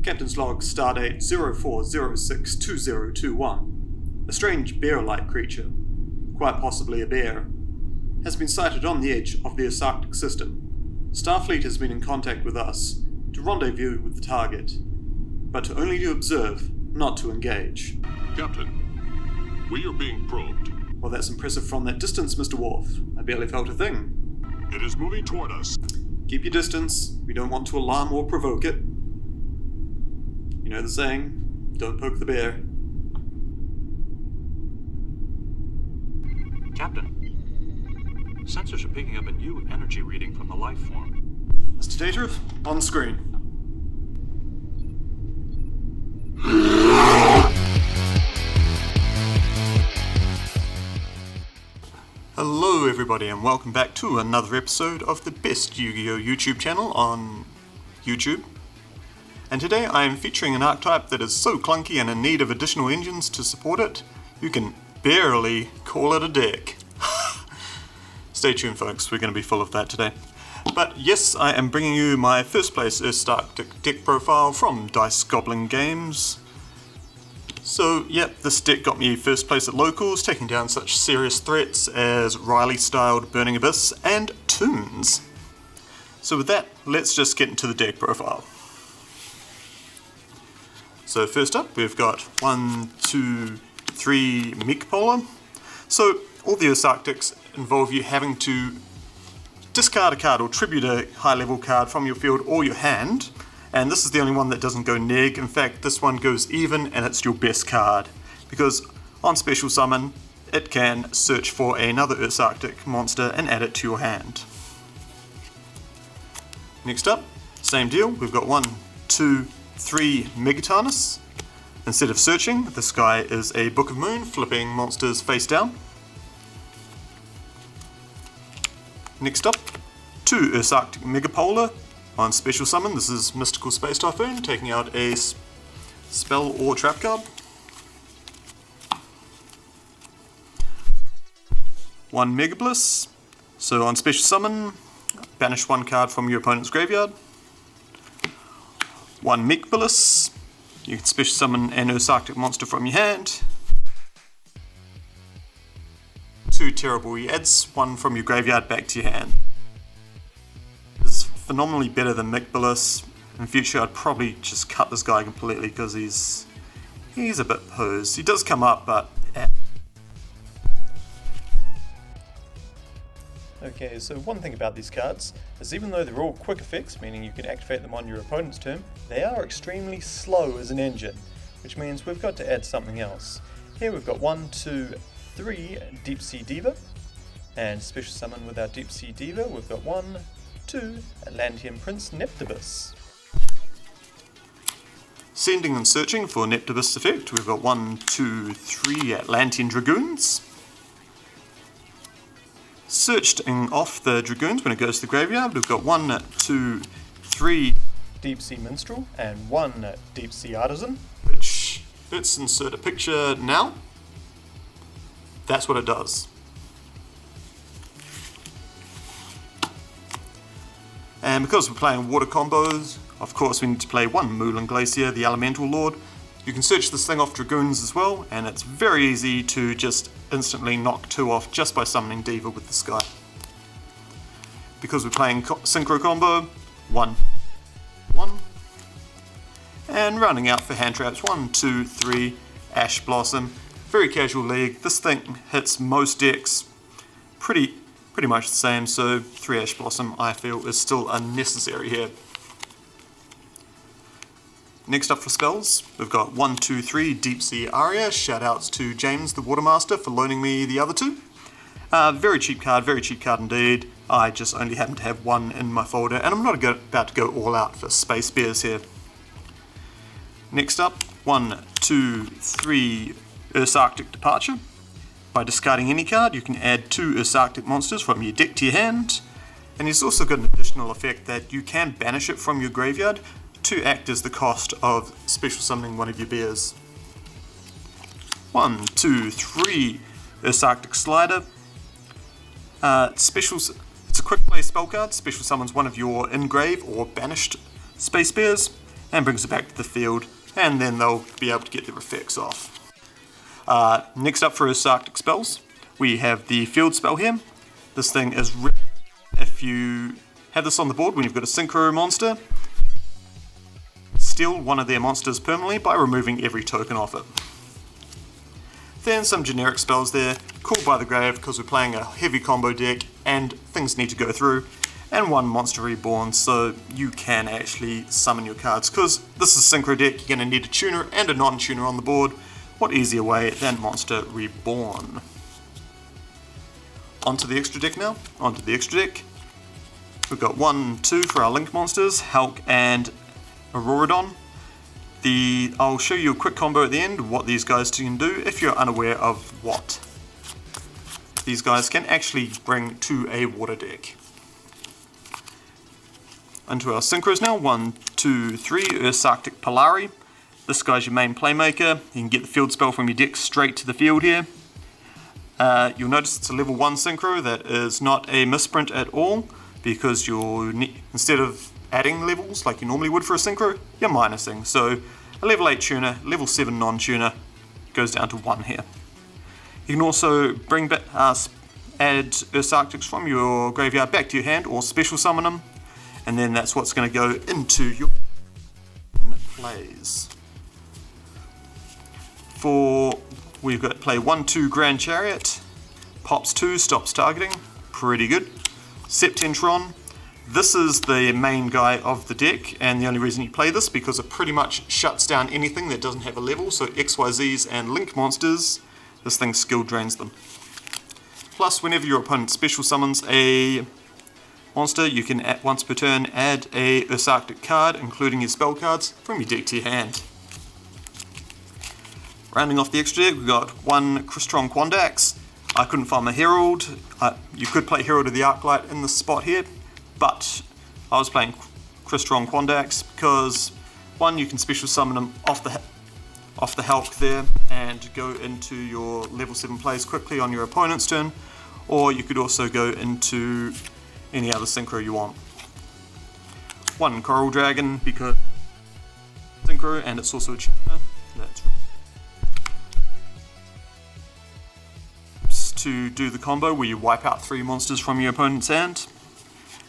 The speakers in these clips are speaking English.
Captain's log, stardate 04062021. A strange bear-like creature, quite possibly a bear, has been sighted on the edge of the Ursarctic system. Starfleet has been in contact with us to rendezvous with the target, but to only to observe, not to engage. Captain, we are being probed. Well, that's impressive from that distance, Mr. Worf. I barely felt a thing. It is moving toward us. Keep your distance. We don't want to alarm or provoke it. You know the saying, don't poke the bear. Captain, sensors are picking up a new energy reading from the life form. Mr. Taterov, on screen. Hello everybody and welcome back to another episode of the best Yu-Gi-Oh! YouTube channel on YouTube. And today I am featuring an archetype that is so clunky and in need of additional engines to support it, you can barely call it a deck. Stay tuned folks, we're going to be full of that today. But yes, I am bringing you my first place Ursarctic deck profile from Dice Goblin Games. So yep, this deck got me first place at locals, taking down such serious threats as Riley-styled Burning Abyss and Toons. So with that, let's just get into the deck profile. So first up, we've got 1, 2, 3 Mech Polar. So all the Ursarctics involve you having to discard a card or tribute a high level card from your field or your hand. And this is the only one that doesn't go neg. In fact, this one goes even and it's your best card. Because on special summon, it can search for another Ursarctic monster and add it to your hand. Next up, same deal. We've got 1, 2, 3 Megatanus. Instead of searching, this guy is a Book of Moon, flipping monsters face down. Next up, 2 Ursarctic Megapolar. On special summon, this is Mystical Space Typhoon, taking out a spell or trap card. 1 Mega Bliss. So on special summon, banish 1 card from your opponent's graveyard. 1 Mech Bliss. You can special summon an Ursarctic monster from your hand. 2 Terrible. He adds 1 from your graveyard back to your hand. It's phenomenally better than Mech Bliss. In future, I'd probably just cut this guy completely because he's a bit posed. He does come up, but Okay, so one thing about these cards is even though they're all quick effects, meaning you can activate them on your opponent's turn, they are extremely slow as an engine, which means we've got to add something else. Here we've got 1, 2, 3 Deep Sea Diva, and special summon with our Deep Sea Diva, we've got 1, 2 Atlantean Prince Neptibus. sending and searching for Neptibus effect, we've got 1, 2, 3 Atlantean Dragoons. Searching off the Dragoons when it goes to the graveyard, we've got 1, 2, 3 Deep Sea Minstrel and 1 Deep Sea Artisan. which, let's insert a picture now. That's what it does. And because we're playing water combos, of course we need to play 1 Moulin Glacier, the Elemental Lord. You can search this thing off Dragoons as well, and it's very easy to just instantly knock 2 off just by summoning Diva with this guy. Because we're playing Synchro Combo, 1, 1. And rounding out for hand traps, 1, 2, 3 Ash Blossom. Very casual league. This thing hits most decks pretty much the same, so 3 Ash Blossom I feel is still unnecessary here. Next up for spells, we've got 1, 2, 3 Deep Sea Aria. Shoutouts to James the Watermaster for loaning me the other 2. Very cheap card indeed. I just only happen to have 1 in my folder, and I'm not about to go all out for Space Bears here. Next up, 1, 2, 3 Ursarctic Departure. By discarding any card, you can add 2 Ursarctic monsters from your deck to your hand, and it's also got an additional effect that you can banish it from your graveyard to act as the cost of special summoning one of your bears. 1, 2, 3 Ursarctic Slider. It's a quick play spell card, special summons one of your engrave or banished space bears, and brings it back to the field, and then they'll be able to get their effects off. Next up for Ursarctic spells, we have the field spell here. This thing is if you have this on the board when you've got a synchro monster, steal one of their monsters permanently by removing every token off it. Then some generic spells there, Called by the Grave because we're playing a heavy combo deck and things need to go through, and one Monster Reborn so you can actually summon your cards. Because this is a synchro deck, you're going to need a tuner and a non-tuner on the board. What easier way than Monster Reborn? Onto the extra deck now, onto the extra deck. We've got 1, 2 for our Link monsters, Hulk and Auroradon. I'll show you a quick combo at the end, what these guys can do if you're unaware of what these guys can actually bring to a water deck. Onto our synchros now, 1, 2, 3, Ursarctic Polari. This guy's your main playmaker. You can get the field spell from your deck straight to the field here. You'll notice it's a level 1 synchro that is not a misprint at all, because instead of adding levels like you normally would for a synchro, you're minusing. So a level 8 tuner, level 7 non-tuner goes down to 1 here. You can also bring back, add Ursarctics from your graveyard back to your hand or special summon them, and then that's what's going to go into your plays. We've got play 1, 2 Grand Chariot, pops 2, stops targeting, pretty good. Septentron. This is the main guy of the deck, and the only reason you play this because it pretty much shuts down anything that doesn't have a level, so XYZs and Link monsters, this thing skill drains them. Plus, whenever your opponent special summons a monster, you can once per turn add a Ursarctic card, including your spell cards, from your deck to your hand. Rounding off the extra deck, we've got 1 Crystron Quandax. I couldn't find my Herald. You could play Herald of the Arclight in this spot here, but I was playing Crystron Quandax because 1, you can special summon them off the Hulk there and go into your level 7 plays quickly on your opponent's turn, or you could also go into any other synchro you want. 1 Coral Dragon because synchro and it's also a tuner. That's to do the combo where you wipe out 3 monsters from your opponent's hand.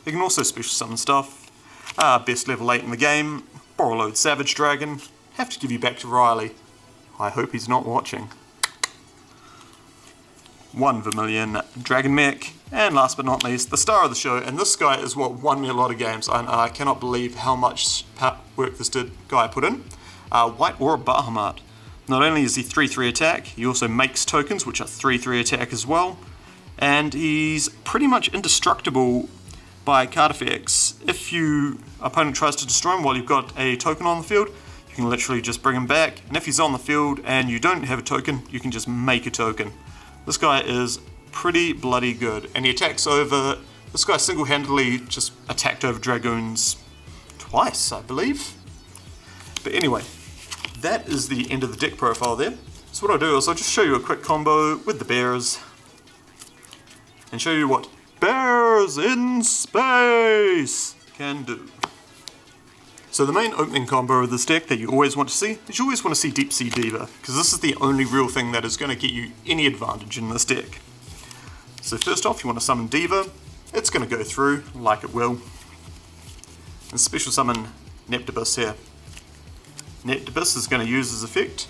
You can also special summon stuff. Best level 8 in the game, Borreload Savage Dragon. Have to give you back to Riley. I hope he's not watching. 1 Vermilion Dragon Mech. And last but not least, the star of the show, and this guy is what won me a lot of games. I cannot believe how much work this guy put in. White Aura Bahamut. Not only is he 3/3 attack, he also makes tokens which are 3/3 attack as well. And he's pretty much indestructible by card effects. If your opponent tries to destroy him while you've got a token on the field, you can literally just bring him back. And if he's on the field and you don't have a token, you can just make a token. This guy is pretty bloody good. And he attacks over... This guy single-handedly just attacked over Dragoons twice, I believe. But anyway, that is the end of the deck profile there. So what I'll do is I'll just show you a quick combo with the bears and show you what Bears in Space can do. So the main opening combo of this deck that you always want to see is you always want to see Deep Sea Diva, because this is the only real thing that is going to get you any advantage in this deck. So first off, you want to summon Diva. It's going to go through like it will. And special summon Neptibus here. Neptibus is going to use his effect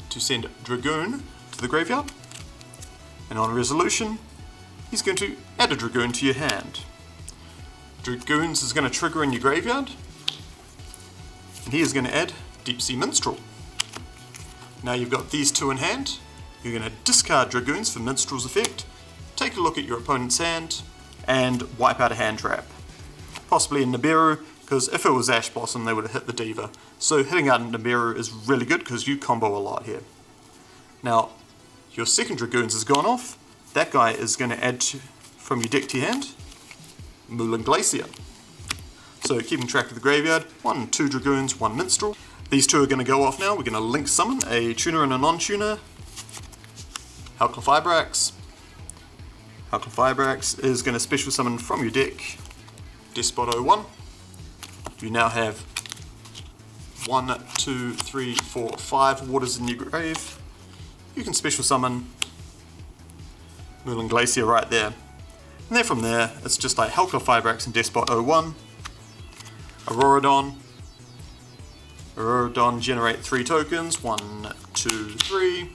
to send Dragoon to the graveyard, and on resolution he's going to add a Dragoon to your hand. Dragoons is going to trigger in your graveyard, and he is going to add Deep Sea Minstrel. Now you've got these 2 in hand, you're going to discard Dragoons for Minstrel's effect, take a look at your opponent's hand, and wipe out a hand trap. Possibly a Nibiru, because if it was Ash Blossom they would have hit the Diva. So hitting out a Nibiru is really good because you combo a lot here. Now, your second Dragoons has gone off. That guy is going to add from your deck to your hand, Moulin Glacier. So keeping track of the graveyard, 1, 2 Dragoons, 1 Minstrel. These 2 are going to go off now. We're going to link summon a tuner and a non-tuner. Halclifybrax. Halclifybrax is going to special summon from your deck Despot 01. You now have 1, 2, 3, 4, 5 waters in your grave, you can special summon Moulin Glacier right there. And then from there, it's just like Helcor Fibrax and Despot 01, Auroradon. Auroradon generate 3 tokens, 1, 2, 3.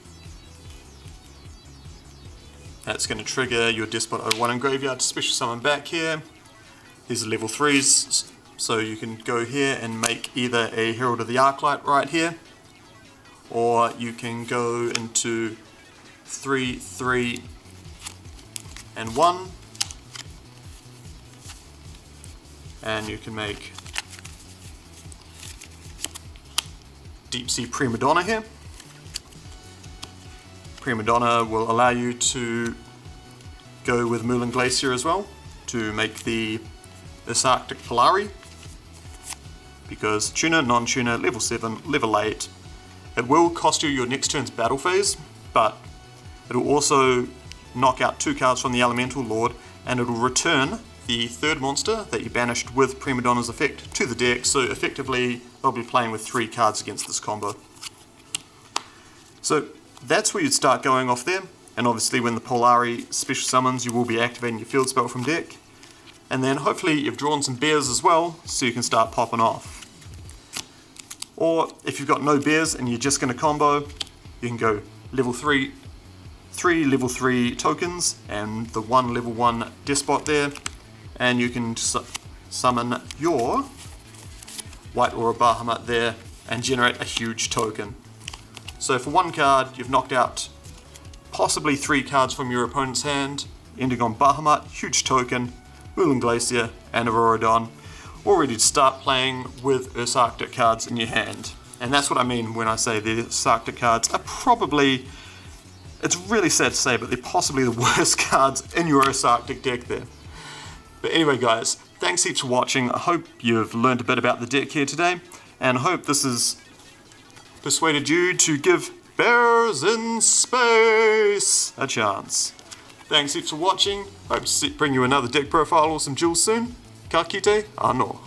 That's going to trigger your Despot 01 in graveyard to special summon back here. These are level 3s, so you can go here and make either a Herald of the Arclight right here, or you can go into 3, 3, and 1, and you can make Deep Sea Prima Donna here. Prima Donna will allow you to go with Moulin Glacier as well to make the Ursarctic Polari, because tuner, non-tuner, level 7, level 8. It will cost you your next turn's battle phase, but it'll also knock out 2 cards from the Elemental Lord, and it'll return the 3rd monster that you banished with Prima Donna's effect to the deck, so effectively they'll be playing with 3 cards against this combo. So that's where you'd start going off there, and obviously when the Polari special summons you will be activating your field spell from deck, and then hopefully you've drawn some bears as well so you can start popping off. Or if you've got no bears and you're just going to combo, you can go level 3, 3 level 3 tokens and the 1 level 1 Despot there, and you can summon your White Aura Bahamut there and generate a huge token. So for 1 card, you've knocked out possibly 3 cards from your opponent's hand, ending on Bahamut, huge token, Moulin Glacier, and Auroradon, all ready to start playing with Ursarctic cards in your hand. And that's what I mean when I say the Ursarctic cards are probably, it's really sad to say, but they're possibly the worst cards in your Ursarctic deck there. But anyway guys, thanks heaps for watching. I hope you've learned a bit about the deck here today, and I hope this has persuaded you to give Bears in Space a chance. Thanks heaps for watching. Hope to bring you another deck profile or some jewels soon. Ka kite anō.